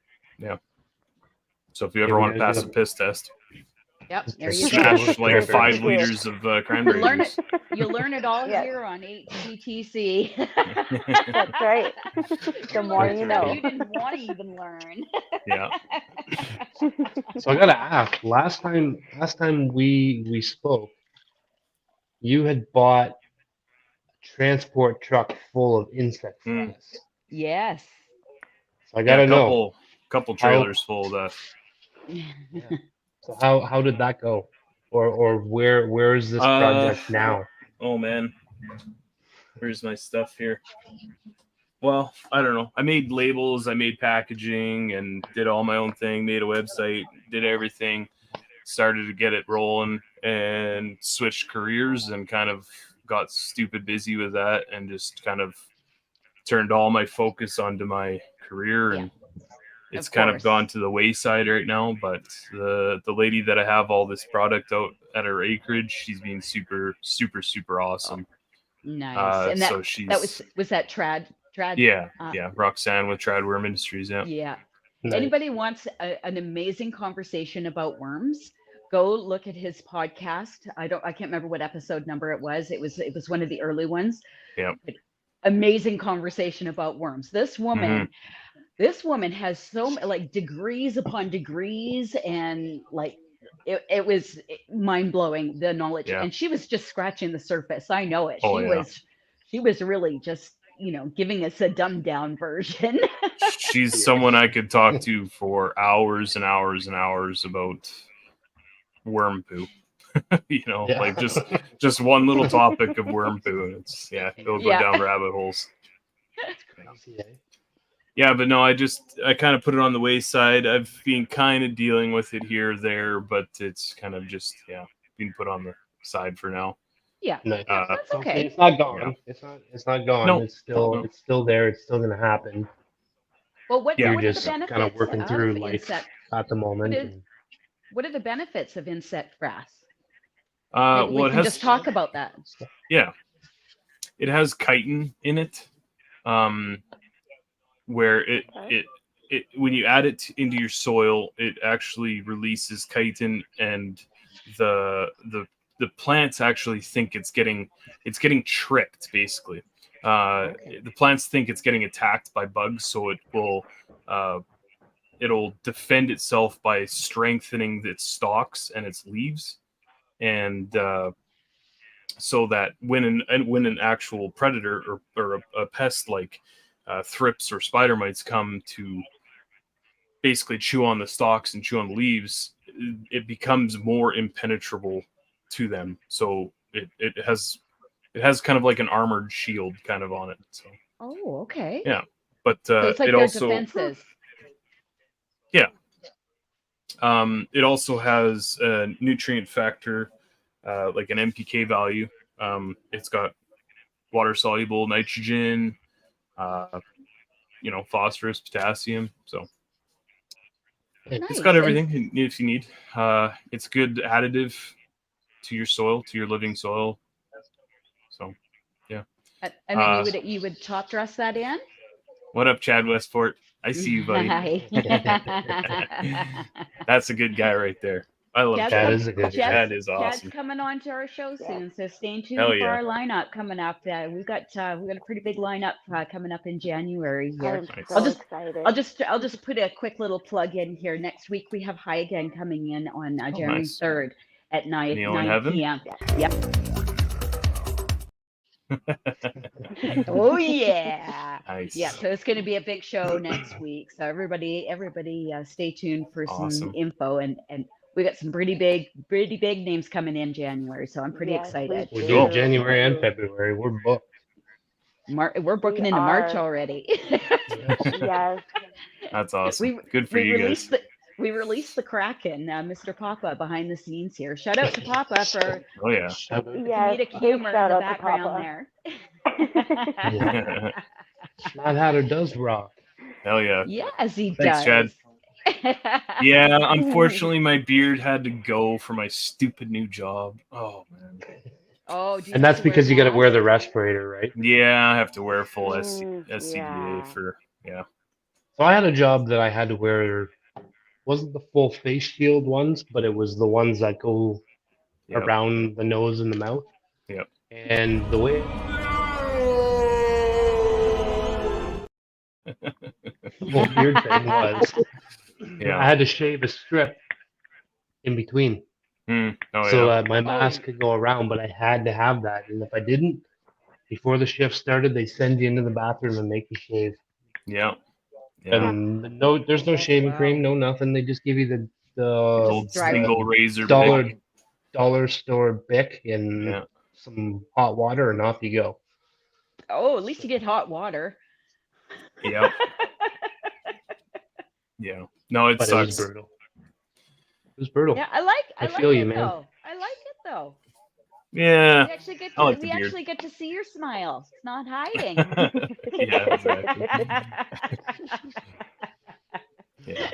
D: so if you
B: Yeah,
D: ever
B: we
D: want to
B: gotta
D: pass
B: do
D: a piss test,
E: Yep. There
B: Just
E: you go.
B: smash
D: smash like
B: Perfect.
D: 5
C: Yeah.
D: liters of cranberry
E: Learn
D: juice.
E: You learn it all
C: Yes.
E: here on HGTC.
C: That's right. The more
B: That's
C: you
B: right.
C: know.
E: You didn't want to even learn.
D: Yeah.
B: So I gotta ask. Last time we spoke, you had bought a transport truck full of insect
D: Mm.
B: frass.
E: Yes.
B: So I gotta
D: a
B: know.
D: couple trailers full of that.
B: So how did that go? Or where is this project now?
D: Oh man, where's my stuff here? Well, I don't know. I made labels, I made packaging, and did all my own thing. Made a website, did everything. Started to get it rolling, and switched careers, and kind of got stupid busy with that, and just kind of turned all my focus onto my career, and it's kind of gone to the wayside right now. But the lady that I have all this product out at her acreage, she's been super awesome.
E: Nice. And
D: so
E: was that Trad?
D: Yeah, Roxanne with Trad Worm Industries. Yeah.
B: Nice.
E: Anybody wants an amazing conversation about worms? Go look at his podcast. I can't remember what episode number it was. It was one of the early ones.
D: Yeah.
E: Amazing conversation about worms. This woman has so like degrees upon degrees, and like it was mind blowing, the knowledge.
D: Yeah.
E: And she was just scratching the surface. I know it.
D: Oh,
E: she was really just giving us a dumbed down version.
D: She's someone I could talk to for hours and hours and hours about worm poo. Like just one little topic of worm poo, and it'll go down rabbit holes.
B: Crazy, eh?
D: Yeah, but no, I kind of put it on the wayside. I've been kind of dealing with it here or there, but it's kind of just being put on the side for now.
E: Yeah,
B: Nice.
E: that's okay.
B: It's not gone.
D: Yeah.
B: It's not gone.
D: No.
B: It's still there. It's still gonna happen.
E: Well, what
B: You're
E: are
B: just
E: the benefits
B: kind of working through
E: of
B: life
E: insect?
B: at the moment.
E: What are the benefits of insect frass?
D: Well,
E: we can just talk about that.
D: Yeah. it has chitin in it, where it when you add it into your soil, it actually releases chitin, and the plants actually think it's getting tricked, basically. The plants think it's getting attacked by bugs, so it will it'll defend itself by strengthening its stalks and its leaves, and so that when an actual predator or a pest like thrips or spider mites come to basically chew on the stalks and chew on the leaves, it becomes more impenetrable to them. So it has kind of like an armored shield kind of on it. So
E: Oh, okay.
D: yeah, but
E: So it's like
D: it
E: their
D: also
E: defenses.
D: it also has a nutrient factor, like an NPK value. It's got water soluble nitrogen, phosphorus, potassium. So it's got everything if you need. It's good additive to your soil, to your living soil. So yeah.
E: And then you would top dress that in?
D: What up, Chad Westport? I see you, buddy. That's a good guy right there. I love Chad.
B: Chad is a good guy.
D: Chad is awesome.
E: Chad's coming on to our show soon, so stay tuned for our lineup coming up. We've got a pretty big lineup coming up in January here.
C: I'm so excited.
E: I'll just put a quick little plug in here. Next week we have High Again coming in on January 3rd at 9 p.m. Yep. Oh yeah.
D: Nice.
E: Yeah, so it's going to be a big show next week. So everybody stay tuned for some info, and we got some pretty big names coming in January. So I'm pretty excited.
B: We do January and February. We're booked.
E: We're booking into March already.
C: Yes.
D: That's awesome. Good for you guys.
E: We released the Kraken, Mr. Papa, behind the scenes here. Shout out to Papa for comedic humor in the background there.
B: MadHatter does rock.
D: Hell yeah.
E: Yes, he
D: Thanks,
E: does.
D: Chad. Yeah, unfortunately, my beard had to go for my stupid new job. Oh, man.
E: Oh,
B: and that's because you got to wear the respirator, right?
D: Yeah, I have to wear full SCBA for,
B: So I had a job that I had to wear. Wasn't the full face shield ones, but it was the ones that go around the nose and the mouth.
D: Yep.
B: And the way the whole beard thing was, I had to shave a strip in between, so that my mask could go around. But I had to have that, and if I didn't, before the shift started, they send you into the bathroom and make you shave.
D: Yeah.
B: And there's no shaving cream, no nothing. They just give you the
D: old single razor
B: dollar store Bic and some hot water, and off you go.
E: Oh, at least you get hot water.
D: Yeah. Yeah. No, it sucks.
B: It was brutal. It was brutal.
E: Yeah, I
B: feel you, man.
E: Though. I like it though.
D: Yeah.
E: We actually
D: actually
E: get to see your smile. It's not hiding.
D: Yeah, exactly.
E: Yeah.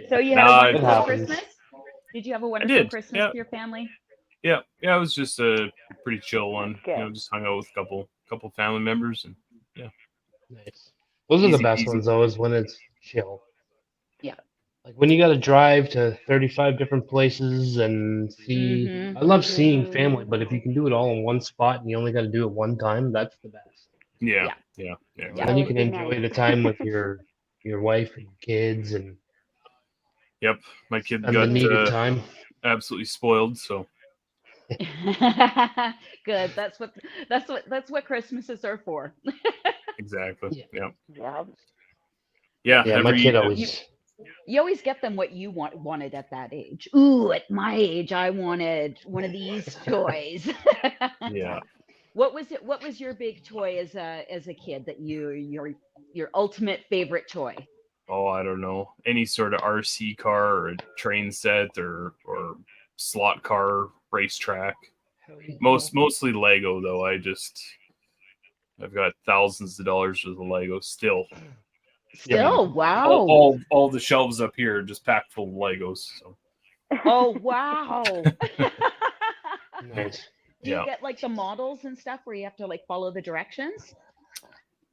E: So you had a wonderful Christmas? Did you have a wonderful Christmas with your family?
D: Yeah. Yeah, it was just a pretty chill one. Just hung out with a couple family members, and
B: Nice. Those are the best ones though, is when it's chill. Yeah. Like when you got to drive to 35 different places and see. I love seeing family, but if you can do it all in one spot and you only got to do it one time, that's the best.
D: Yeah.
B: Then you can enjoy the time with your wife and kids, and
D: my kid got
B: the needed time.
D: Absolutely spoiled. So
E: good. That's what Christmases are for.
D: Exactly. Yeah.
B: My kid always.
E: You always get them what you wanted at that age. Ooh, at my age, I wanted one of these toys.
D: Yeah.
E: What was your big toy as a kid that your ultimate favorite toy?
D: Oh, I don't know. Any sort of RC car or a train set or slot car racetrack. Mostly Lego though. I've got thousands of dollars worth of Lego still.
E: Wow.
D: All the shelves up here are just packed full of Legos. So.
E: Oh wow.
B: Nice.
E: Do you get like the models and stuff where you have to like follow the directions?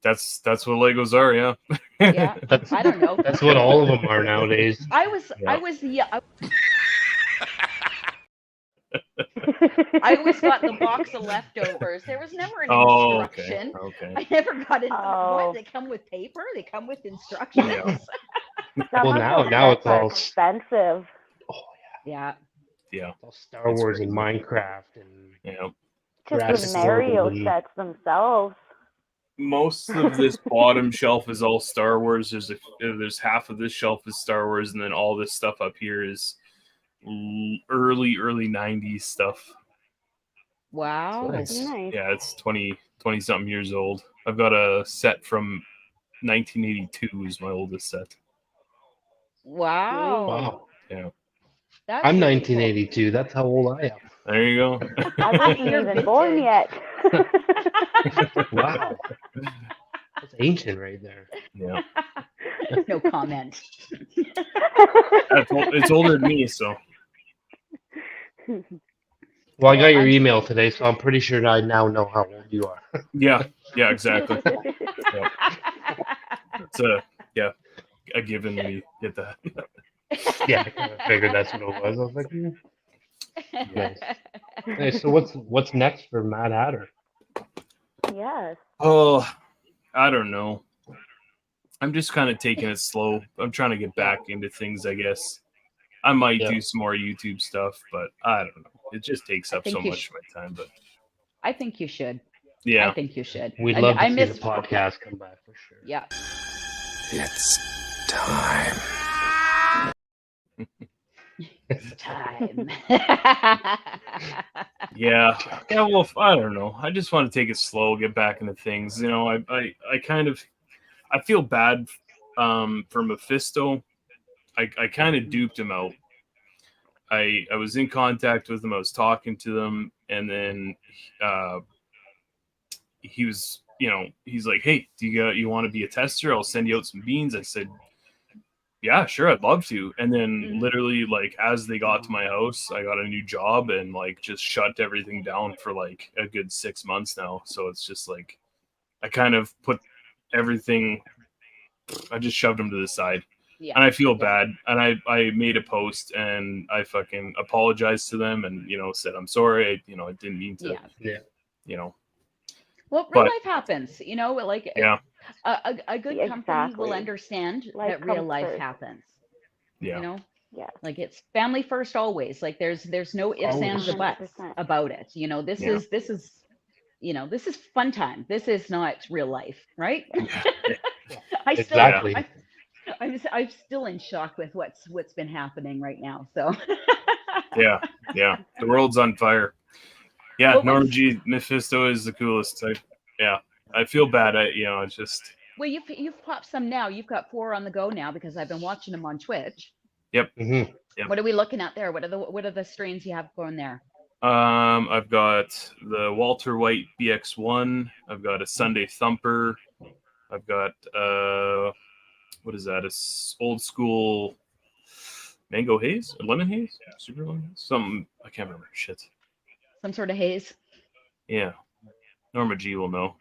D: That's what Legos are, yeah.
E: Yeah,
B: That's
E: I don't know.
B: that's what all of them are nowadays.
E: I was I always got the box of leftovers. There was never an
D: Oh,
E: instruction.
D: okay.
E: I never got it.
C: Oh.
E: What? They come with paper? They come with instructions?
D: Yeah.
C: Some
B: Well,
C: of
B: now
C: those
B: now
C: sets
B: it's
C: are
B: all
C: expensive.
E: Yeah.
D: Yeah.
B: It's all Star
D: It's
B: Wars and
D: crazy.
B: Minecraft and
D: Yeah.
C: Just
B: Jurassic
C: the
B: World
C: Mario
B: and
C: sets themselves.
D: Most of this bottom shelf is all Star Wars. There's half of this shelf is Star Wars, and then all this stuff up here is early 90s stuff.
E: Wow.
B: Nice.
C: Nice.
D: Yeah, it's 20 something years old. I've got a set from 1982 is my oldest set.
E: Wow.
B: wow.
D: Yeah.
E: That's
B: I'm
E: really cool.
B: 1982. That's how old I am.
D: There you go.
C: I wasn't
E: You're
C: even born
E: vintage.
C: yet.
B: Wow. That's ancient right there.
D: Yeah.
E: No comment.
D: It's older than me, so
B: Well, I got your
E: I'm-
B: email today, so I'm pretty sure I now know how old you are.
D: yeah, exactly. It's a given when you get that.
B: Yeah, I kind of figured that's what it was. I was like, nice. Hey, so what's next for MadHatter?
C: Yes.
D: Oh, I don't know. I'm just kind of taking it slow. I'm trying to get back into things, I guess. I might
B: Yeah.
D: do some more YouTube stuff, but I don't know. It just takes up
E: think
D: so
E: you
D: much of my time. But
E: I think you should.
D: yeah,
E: I think you should.
B: We'd
E: I-
B: love to
E: I
B: see
E: miss
B: the podcast come back for sure.
E: Yeah.
A: It's time.
E: Time.
D: yeah. Well, I don't know. I just want to take it slow, get back into things. You know, I kind of I feel bad for Mephisto. I kind of duped him out. I was in contact with him. I was talking to them, and then he was, he's like, "Hey, do you want to be a tester? I'll send you out some beans." I said, "Yeah, sure, I'd love to." And then literally, like, as they got to my house, I got a new job and like just shut everything down for like a good 6 months now. So it's just like I kind of put everything. I just shoved them to the side.
E: Yeah.
D: And I feel bad. And I made a post and I fucking apologized to them and, said, I'm sorry. I didn't mean to,
E: Yeah. Well, real life happens, like
D: yeah.
E: a good company will
C: Exactly.
E: understand
C: Life
E: that real
C: comes
E: life
C: first.
E: happens.
D: Yeah.
C: Yeah.
E: Like it's family first always. Like there's no ifs,
B: Always.
E: ands, or buts
C: 100%.
E: about it. This
D: Yeah.
E: is this is fun time. This is not real life, right?
B: Exactly.
E: I'm still in shock with what's been happening right now. So
D: Yeah. The world's on fire. Yeah,
E: Well,
D: Norm
E: what's-
D: G. Mephisto is the coolest. I feel bad. It's just.
E: well, you've popped some now. You've got 4 on the go now because I've been watching them on Twitch.
D: Yep.
B: Mm-hmm.
D: Yep.
E: What are we looking at there? What are the strains you have going there?
D: I've got the Walter White BX1. I've got a Sunday Thumper. I've got what is that? Old school mango haze or lemon haze? Super lemon haze? Something I can't remember. Shit.
E: Some sort of haze.
D: Yeah. Norma G will know.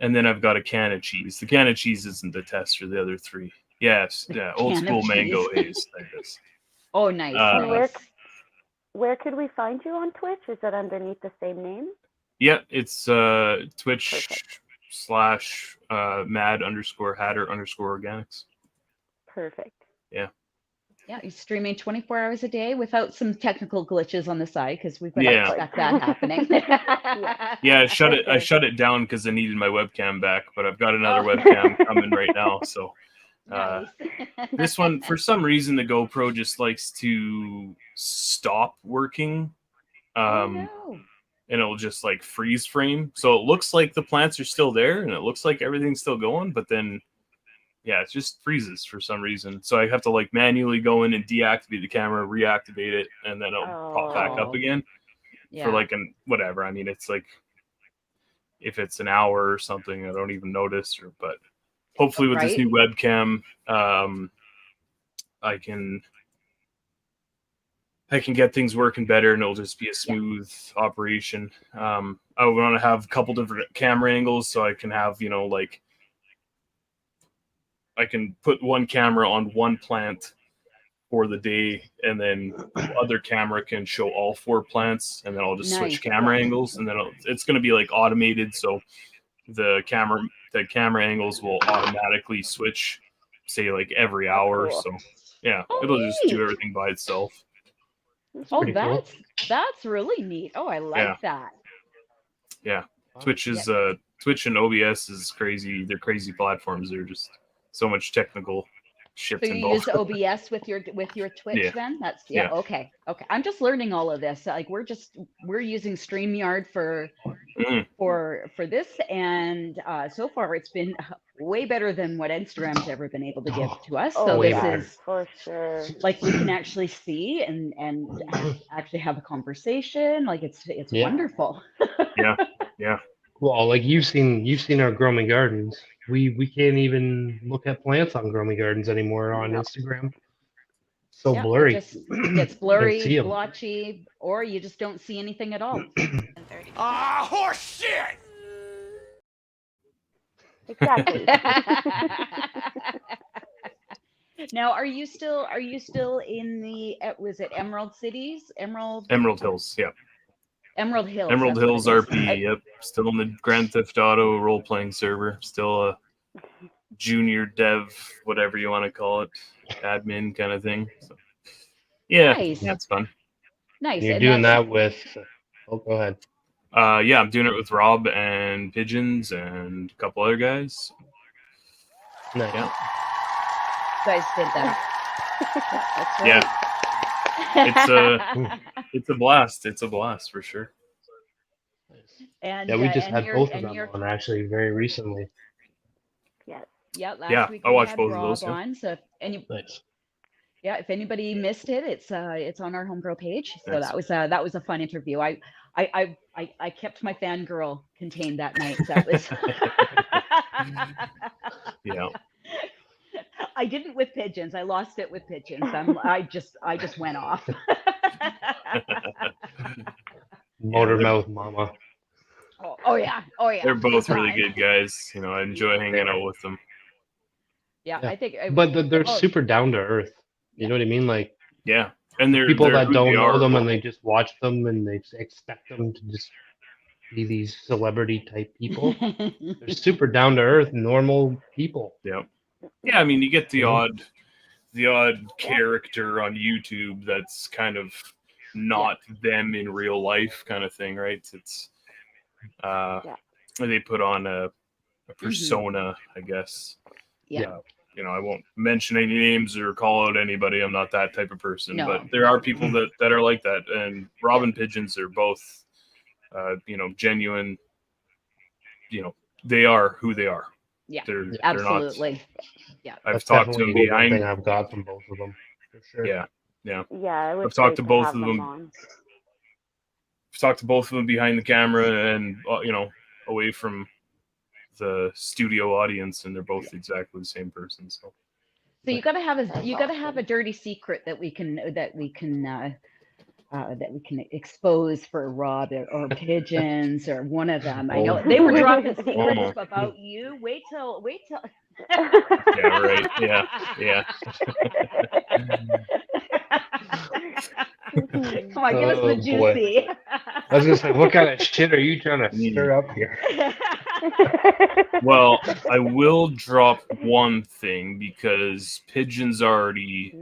D: And then I've got a can of cheese. The can of cheese isn't the test for the other 3. Yes, yeah, old
E: Can of
D: school mango
E: cheese.
D: haze. There it is.
E: Oh, nice.
D: Uh,
C: Where could we find you on Twitch? Is it underneath the same name?
D: Yeah, it's Twitch
C: Perfect.
D: / mad_hatter_organics.
C: Perfect.
E: Yeah, he's streaming 24 hours a day without some technical glitches on the side because we've got to
D: Yeah.
E: expect that happening.
D: Yeah, I
C: Okay.
D: shut it down because I needed my webcam back, but I've got another
E: Oh.
D: webcam coming right now. So
E: Nice.
D: this one, for some reason, the GoPro just likes to stop working.
E: Oh, no.
D: And it'll just like freeze frame. So it looks like the plants are still there and it looks like everything's still going, but then it just freezes for some reason. So I have to like manually go in and deactivate the camera, reactivate it, and then it'll pop back up
E: Oh.
D: again
E: Yeah.
D: for like whatever. I mean, it's like if it's an hour or something, I don't even notice. But hopefully with this
E: Right.
D: new webcam, I can I can get things working better, and it'll just be a smooth operation. I want to have a couple different camera angles, so I can have, like, I can put one camera on one plant for the day, and then the other camera can show all 4 plants, and then I'll just switch camera angles, and then it's going to be like automated, so the camera angles will automatically switch, say, like every hour.
C: Cool.
D: So yeah,
E: Oh,
D: it'll just do
E: neat.
D: everything by itself.
E: Oh,
B: pretty cool.
E: that's really neat. Oh, I like that.
D: Yeah, Twitch and OBS is crazy. They're crazy platforms. They're just so much technical shit
E: So you
D: involved.
E: use OBS with your Twitch
D: Yeah.
E: then? That's
D: Yeah.
E: Okay. I'm just learning all of this. Like we're using StreamYard for this, and so far it's been way better than what Instagram's ever been able to give to us. So
B: way
E: this
B: better.
E: is
C: for sure.
E: like we can actually see and actually have a conversation. Like it's wonderful.
D: Yeah.
B: Well, like you've seen our Grow Me Gardens. We can't even look at plants on Grow Me Gardens anymore on
C: No.
B: Instagram. So
E: Yeah,
B: blurry.
E: It just gets blurry,
B: see 'em.
E: blotchy, or you just don't see anything at all.
A: Ah, horse shit!
C: Exactly.
E: Now, are you still in the was it Emerald Cities?
D: Emerald Hills. Yeah.
E: Emerald Hills.
D: Emerald
E: that's what
D: Hills
E: it is.
D: RP. Yep. Still in the Grand Theft Auto role playing server. Still a junior dev, whatever you want to call it, admin kind of thing. So, yeah,
E: Nice.
D: yeah, it's fun.
E: Nice.
B: You're
E: and
B: doing
E: that's-
B: that with. Oh, go ahead.
D: Yeah, I'm doing it with Rob and Pigeons and a couple other guys.
B: Nice.
D: Yeah.
E: You guys did that. That's
D: Yeah.
E: right.
D: It's a blast. It's a blast for sure.
E: And
B: Yeah, we just
E: and
B: had
E: you're-
B: both of
E: and
B: them
E: you're-
B: on actually very recently.
C: Yes.
E: Yeah, last
D: Yeah,
E: week
D: I
E: we
D: watched
E: had
D: both of
E: Rob
D: those, yeah.
E: on. So
B: Nice.
E: if anybody missed it, it's on our Homegrow page. So
D: Nice.
E: that was a fun interview. I kept my fangirl contained that night. So that was
D: Yeah.
E: I didn't with Pigeons. I lost it with Pigeons. I just went off.
B: Motor mouth mama.
E: Oh yeah.
D: They're both
E: big
D: really
E: time.
D: good guys. I enjoy hanging out with them.
E: Yeah,
B: Yeah.
E: I think.
B: But they're
E: Oh.
B: super down to earth. You know what I mean? Like
D: Yeah. And they're
B: people that
D: who
B: don't
D: they
B: know
D: are.
B: them and they just watch them and they expect them to just be these celebrity type people. They're super down to earth, normal people.
D: Yeah. Yeah, I mean, you get the
B: Mhm.
D: odd character on YouTube that's kind of not them in real life kind of thing, right? It's they put on a persona, I guess.
E: Yeah.
D: I won't mention any names or call out anybody. I'm not that type of person,
E: No.
D: but there are people that are like that. And Robin Pigeons are both, genuine. They are who they are.
E: Yeah,
D: They're
E: absolutely.
D: I've
B: That's
D: talked to them
B: definitely one thing
D: behind.
B: I've got from both of them. For sure.
D: Yeah.
C: Yeah, it was
D: I've talked
C: great
D: to both
C: have
D: of them.
C: on.
D: I've talked to both of them behind the camera and away from the studio audience, and they're both exactly the same person. So
E: you gotta have a dirty secret that we can expose for Rob or Pigeons or one of them. I know they were dropping secrets about you. Wait till.
D: yeah, right. Yeah.
E: Come on, give us the
B: Oh, boy.
E: juicy.
B: I was gonna say, what kind of shit are you trying to stir up here?
D: Well, I will drop one thing because Pigeon's already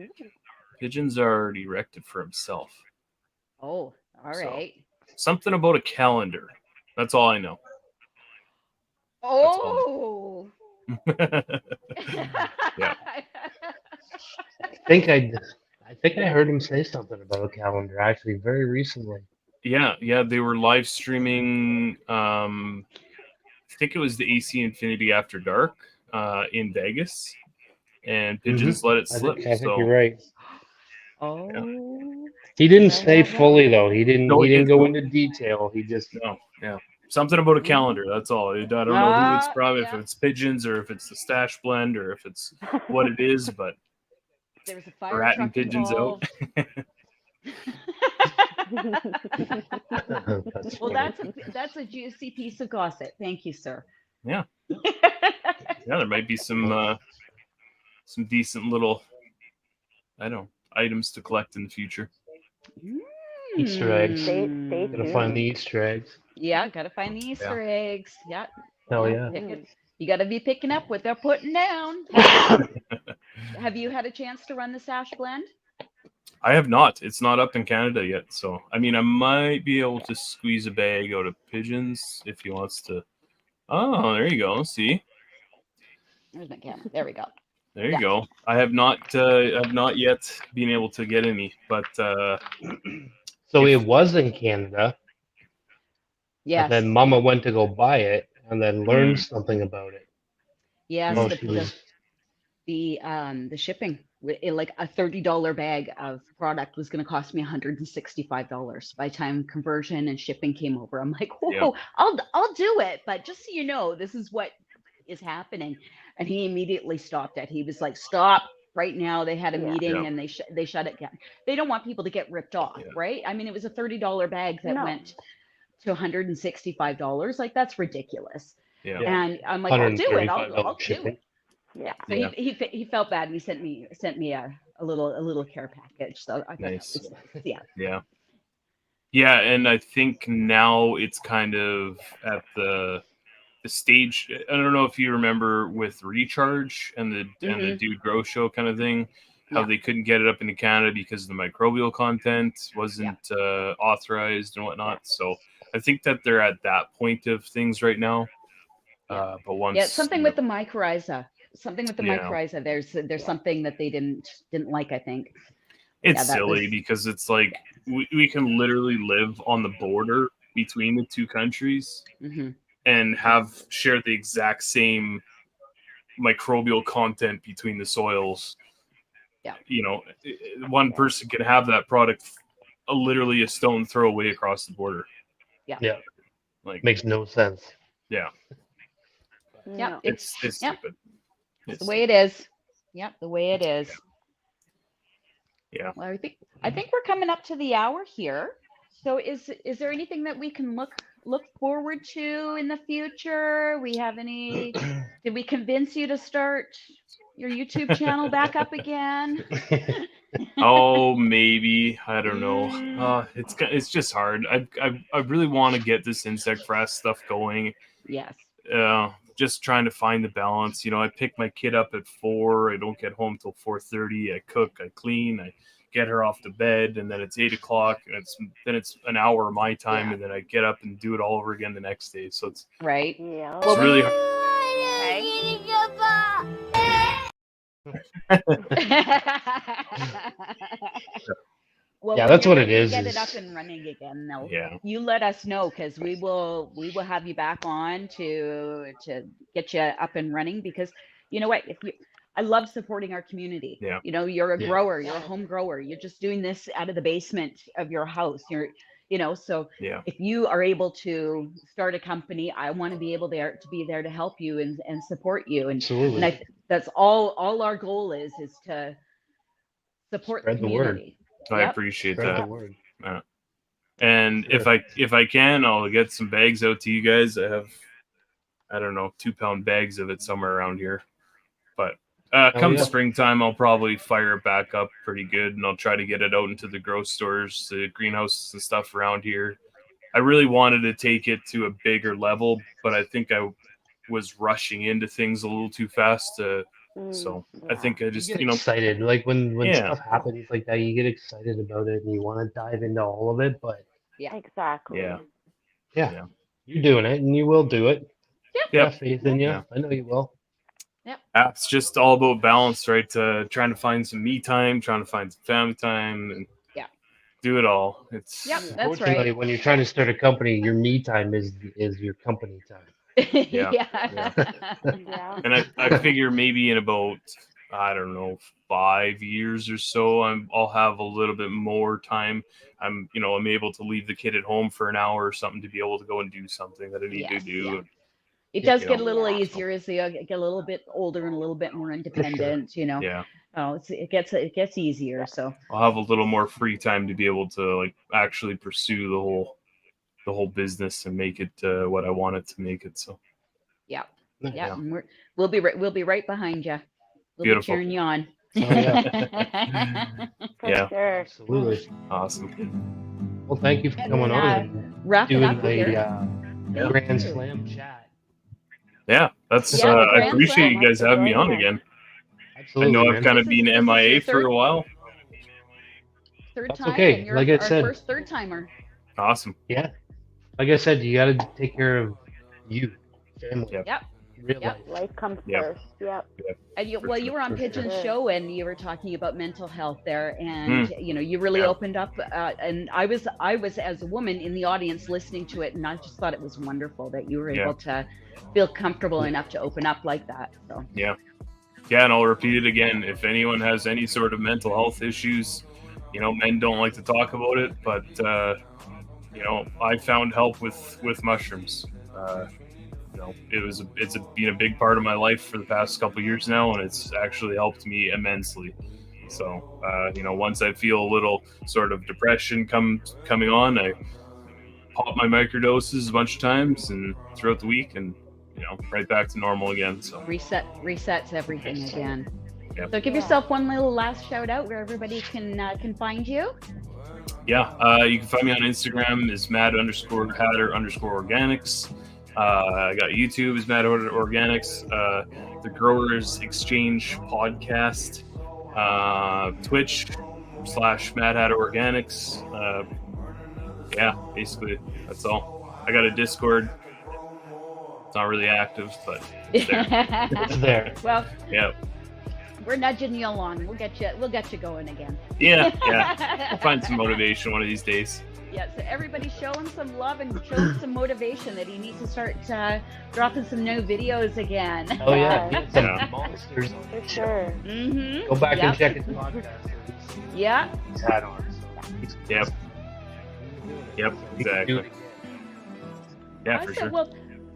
D: wrecked it for himself.
E: Oh, all right.
D: Something about a calendar. That's all I know.
E: Oh.
D: Yeah.
B: I think I heard him say something about a calendar actually very recently.
D: Yeah, they were live streaming. I think it was the AC Infinity After Dark in Vegas, and Pigeons let it slip.
B: I think you're right.
E: Oh.
B: He didn't say fully though. He didn't.
D: No,
B: he
D: he
B: didn't
D: didn't.
B: go into detail. He just.
D: No, yeah, something about a calendar. That's all. I don't know who it's from. If
E: Yeah.
D: it's Pigeons or if it's the Stash Blend or if it's what it is, but
E: There was a fire
D: ratting
E: truck
D: Pigeons
E: involved.
D: out.
B: That's
E: Well,
B: funny.
E: that's a juicy piece of gossip. Thank you, sir.
D: Yeah, there might be some decent little, I don't know, items to collect in the future.
B: Easter eggs.
C: Stay
B: Gotta
C: tuned.
B: find the Easter eggs.
E: Yeah, gotta find the Easter eggs. Yeah,
B: Hell
E: yeah.
B: yeah.
E: You gotta be picking up what they're putting down. Have you had a chance to run the Sash blend?
D: I have not. It's not up in Canada yet. So, I mean, I might be able to squeeze a bag out of Pigeons if he wants to. Oh, there you go. See,
E: There's my camera. There we go.
D: there you go. I have not yet been able to get any, but
B: So
D: If-
B: it was in Canada,
E: Yes.
B: and then Mama went to go buy it, and then learned
D: Mm.
B: something about it.
E: Yes.
B: Oh,
E: the,
B: she
E: the,
B: was.
E: the shipping, like a $30 bag of product was going to cost me $165 by the time conversion and shipping came over. I'm like, whoa,
D: Yeah.
E: I'll do it, but just so you know, this is what is happening. And he immediately stopped it. He was like, stop right now. They had a
C: Yeah.
E: meeting
D: Yeah.
E: and they shut it down. They don't want people to get ripped off,
D: Yeah.
E: right? I mean, it was a $30 bag that
C: No.
E: went to $165. Like, that's ridiculous.
D: yeah,
B: Yeah.
E: And I'm like, I'll do it. I'll
B: $135
E: do
B: shipping.
E: it.
C: Yeah.
E: So
D: Yeah.
E: he felt bad and he sent me a little care package. So I thought
D: Nice.
E: that was, yeah.
D: Yeah, and I think now it's kind of at the stage. I don't know if you remember with Recharge and the Dude Grow Show kind of thing, how
E: Yeah.
D: they couldn't get it up into Canada because the microbial content wasn't authorized and whatnot. So I think that they're at that point of things right now.
E: Yeah.
D: But once
E: Yeah, it's something with the mycorrhiza. Something with the
D: Yeah.
E: mycorrhiza. There's something that they didn't like, I think.
D: it's
E: Yeah, that
D: silly
E: was-
D: because it's like we can literally live on the border between the two countries
E: Mhm.
D: and share the exact same microbial content between the soils.
E: Yeah.
D: You know, one person can have that product literally a stone throw away across the border.
B: Yeah.
D: Like,
B: Makes no sense.
E: Yeah,
C: No.
D: it's
E: yeah.
D: stupid.
E: It's the way it is. Yep, the way it is.
D: Yeah.
E: Well, I think we're coming up to the hour here. So is there anything that we can look forward to in the future? We have any? Did we convince you to start your YouTube channel back up again?
D: Oh, maybe, I don't know.
E: Mm.
D: It's just hard. I really want to get this insect frass stuff going.
E: Yes.
D: Just trying to find the balance. You know, I pick my kid up at 4. I don't get home till 4:30. I cook, I clean, I get her off to bed, and then it's 8 o'clock, and it's an hour of my time,
E: Yeah.
D: and then I get up and do it all over again the next day. So it's
E: Right.
C: Yeah.
D: it's really hard.
E: Well,
B: Yeah,
E: when
B: that's
E: you're
B: what it
E: ready to
B: is,
E: Get it
B: is-
E: up and running again, though.
D: Yeah.
E: You let us know, because we will have you back on to get you up and running, because you know what, I love supporting our community.
D: Yeah.
E: You know, you're a
B: Yeah.
E: grower, you're a home grower, you're just doing this out of the basement of your house. So
D: Yeah.
E: if you are able to start a company, I want to be able to be there to help you and support you. And
B: Absolutely.
E: that's all our goal is to support
B: Spread
E: the
B: the word.
E: community.
D: I
E: Yep.
D: appreciate
B: Spread
D: that.
B: the word.
D: And
B: Sure.
D: if I can, I'll get some bags out to you guys. I have, I don't know, 2-pound bags of it somewhere around here. But come
B: yeah.
D: springtime, I'll probably fire it back up pretty good, and I'll try to get it out into the grow stores, the greenhouses and stuff around here. I really wanted to take it to a bigger level, but I think I was rushing into things a little too fast. So I think I
B: You
D: just,
B: get excited. Like when
D: Yeah.
B: stuff happens like that, you get excited about it and you want to dive into all of it. But
C: Exactly.
D: Yeah.
B: yeah,
D: Yeah.
B: you're doing it and you will do it. I
D: Yep.
B: have faith in you.
D: Yeah.
B: I know you will.
D: It's just all about balance, right? Trying to find some me time, trying to find some family time, and do it all. It's
E: Yep, that's
B: Unfortunately,
E: right.
B: when you're trying to start a company, your me time is your company time.
D: Yeah.
C: Yeah.
D: And I figure maybe in about, I don't know, 5 years or so, I'll have a little bit more time. I'm able to leave the kid at home for an hour or something to be able to go and do something that I need to
E: Yes,
D: do.
E: it
B: Yeah,
E: does
B: you
E: get
B: know.
E: a little easier as they get a little bit older and a little bit more independent. You know,
D: Yeah.
E: it gets easier. So
D: I'll have a little more free time to be able to like actually pursue the whole business and make it what I want it to make it. So
E: yeah,
B: Nice.
E: yeah,
D: Yeah.
E: and we'll be right behind you. We'll
D: Beautiful.
E: be cheering you on.
B: Oh, yeah.
C: For
D: Yeah.
C: sure.
B: Absolutely.
D: Awesome.
B: Well, thank you for
E: And,
B: coming on and
E: wrap it
B: doing
E: up here.
B: the Grand Slam chat.
D: Yeah, that's
E: Yeah, the
D: I
E: Grand
D: appreciate
E: Slam.
D: you guys having me on
C: Joining us.
D: again. I
B: Absolutely,
D: know
B: man.
D: I've kind of
E: This is-
D: been
E: this is
D: MIA
E: your
D: for
E: third-
D: a while.
E: Third
B: That's
E: time,
B: okay.
E: and you're
B: Like I
E: our
B: said-
E: first third timer.
D: Awesome.
B: Yeah. Like I said, you got to take care of you, family,
D: Yep.
E: Yep.
B: real
E: Yep.
B: life.
C: Life comes
D: Yep.
C: first. Yep.
E: And you,
D: For
E: well,
D: sure,
E: you were on
B: for
E: Pigeon's
C: sure.
E: show, and you were talking about mental health there, and you know, you really
D: Yeah.
E: opened up. And I was as a woman in the audience listening to it, and I just thought it was wonderful that you were
D: Yeah.
E: able to feel comfortable enough to open up like that. So
D: Yeah, and I'll repeat it again. If anyone has any sort of mental health issues, you know, men don't like to talk about it, but you know, I found help with mushrooms. You know, it's been a big part of my life for the past couple of years now, and it's actually helped me immensely. So, you know, once I feel a little sort of depression coming on, I pop my microdoses a bunch of times and throughout the week, and you know, right back to normal again. So
E: resets everything again.
D: Yep.
E: So give yourself one little last shout out where everybody can find you.
D: yeah, you can find me on Instagram is mad_hatter_organics. I got YouTube is MadHatter Organics. The Growers Exchange podcast. Twitch /MadHatter Organics. Yeah, basically that's all. I got a Discord. It's not really active, but it's there.
B: It's there.
E: Well,
D: Yeah,
E: we're nudging you along. We'll get you going again.
D: yeah. I'll find some motivation one of these days.
E: Yeah, so everybody show him some love and show him some motivation that he needs to start dropping some new videos again.
B: Oh, yeah.
C: Yeah.
B: Get some
D: Yeah.
B: monsters on
C: For
B: the show.
C: sure.
E: Mm-hmm.
B: Go back
E: Yep.
B: and check his podcast.
E: Yeah.
B: He's had on. So
D: Yep. Yep,
B: he can do
D: exactly.
B: it again.
D: Yeah, for
E: Awesome.
D: sure.
E: Well,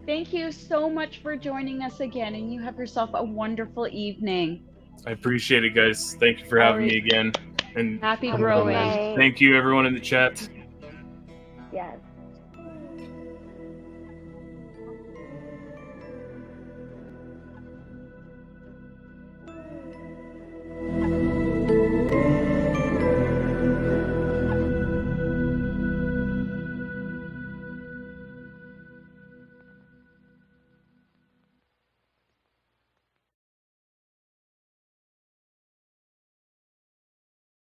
E: thank you so much for joining us again, and you have yourself a wonderful evening.
D: I appreciate it, guys. Thank you for having me again. And
E: Happy
B: Good
E: growing.
C: night.
D: thank you, everyone in the chat.
C: Yes.